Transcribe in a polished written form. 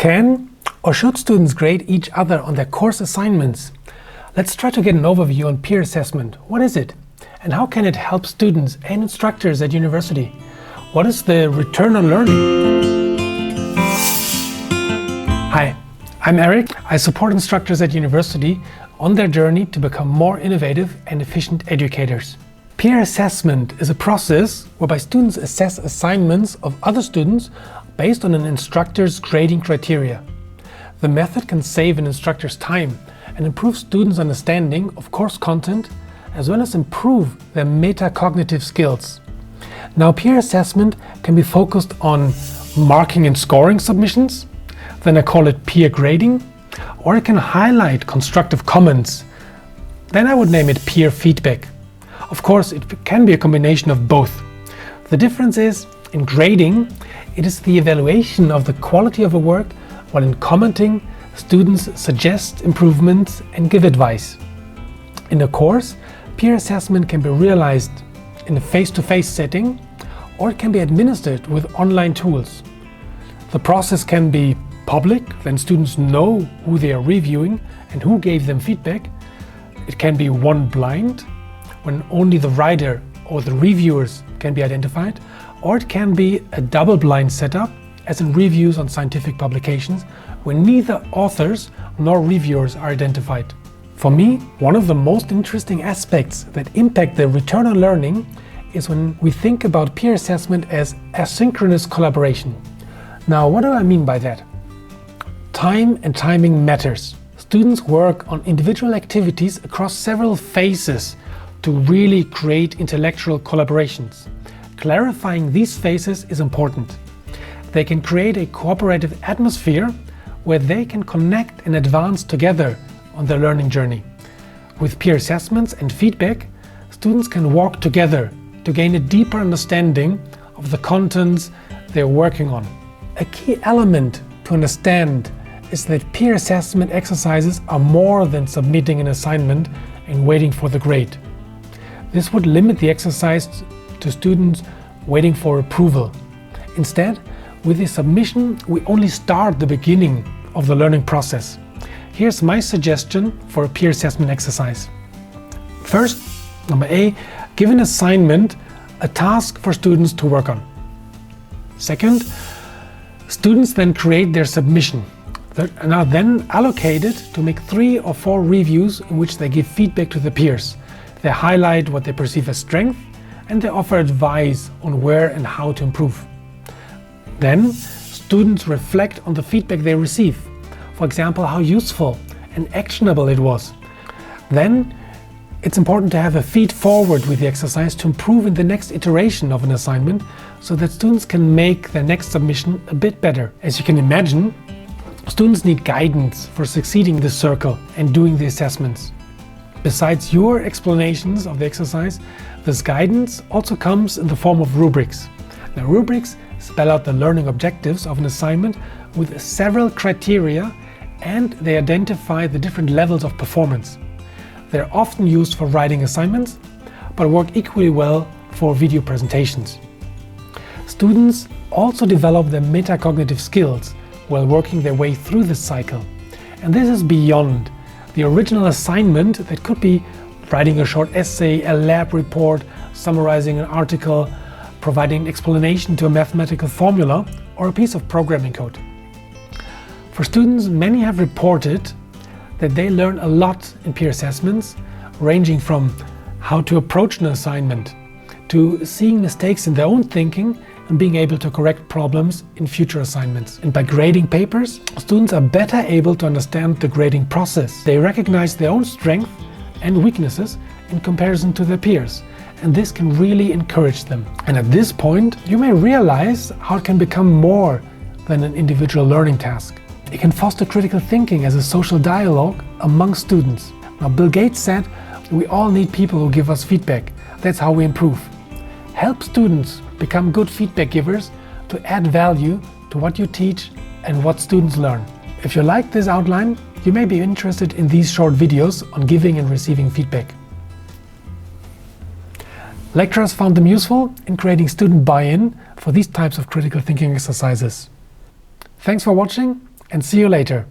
Can or should students grade each other on their course assignments? Let's try to get an overview on peer assessment. What is it? And how can it help students and instructors at university? What is the return on learning? Hi, I'm Erik. I support instructors at university on their journey to become more innovative and efficient educators. Peer assessment is a process whereby students assess assignments of other students based on an instructor's grading criteria. The method can save an instructor's time and improve students' understanding of course content, as well as improve their metacognitive skills. Now, peer assessment can be focused on marking and scoring submissions, then I call it peer grading, or it can highlight constructive comments, then I would name it peer feedback. Of course, it can be a combination of both. The difference is, in grading, it is the evaluation of the quality of a work, while in commenting, students suggest improvements and give advice. In a course, peer assessment can be realized in a face-to-face setting, or it can be administered with online tools. The process can be public, then students know who they are reviewing and who gave them feedback. It can be one blind, when only the writer or the reviewers can be identified, or it can be a double-blind setup, as in reviews on scientific publications, when neither authors nor reviewers are identified. For me, one of the most interesting aspects that impact the return on learning is when we think about peer assessment as asynchronous collaboration. Now, what do I mean by that? Time and timing matters. Students work on individual activities across several phases to really create intellectual collaborations. Clarifying these phases is important. They can create a cooperative atmosphere where they can connect and advance together on their learning journey. With peer assessments and feedback, students can walk together to gain a deeper understanding of the contents they're working on. A key element to understand is that peer assessment exercises are more than submitting an assignment and waiting for the grade. This would limit the exercise to students waiting for approval. Instead, with the submission, we only start the beginning of the learning process. Here's my suggestion for a peer assessment exercise. First, number A, give an assignment, a task for students to work on. Second, students then create their submission and are then allocated to make 3 or 4 reviews in which they give feedback to the peers. They highlight what they perceive as strength and they offer advice on where and how to improve. Then, students reflect on the feedback they receive. For example, how useful and actionable it was. Then, it's important to have a feed forward with the exercise to improve in the next iteration of an assignment so that students can make their next submission a bit better. As you can imagine, students need guidance for succeeding this circle and doing the assessments. Besides your explanations of the exercise, this guidance also comes in the form of rubrics. Now, rubrics spell out the learning objectives of an assignment with several criteria, and they identify the different levels of performance. They're often used for writing assignments, but work equally well for video presentations. Students also develop their metacognitive skills while working their way through this cycle. And this is beyond the original assignment that could be writing a short essay, a lab report, summarizing an article, providing an explanation to a mathematical formula, or a piece of programming code. For students, many have reported that they learn a lot in peer assessments, ranging from how to approach an assignment to seeing mistakes in their own thinking and being able to correct problems in future assignments. And by grading papers, students are better able to understand the grading process. They recognize their own strengths and weaknesses in comparison to their peers, and this can really encourage them. And at this point, you may realize how it can become more than an individual learning task. It can foster critical thinking as a social dialogue among students. Now, Bill Gates said, "We all need people who give us feedback. That's how we improve." Help students become good feedback givers to add value to what you teach and what students learn. If you like this outline, you may be interested in these short videos on giving and receiving feedback. Lecturers found them useful in creating student buy-in for these types of critical thinking exercises. Thanks for watching, and see you later.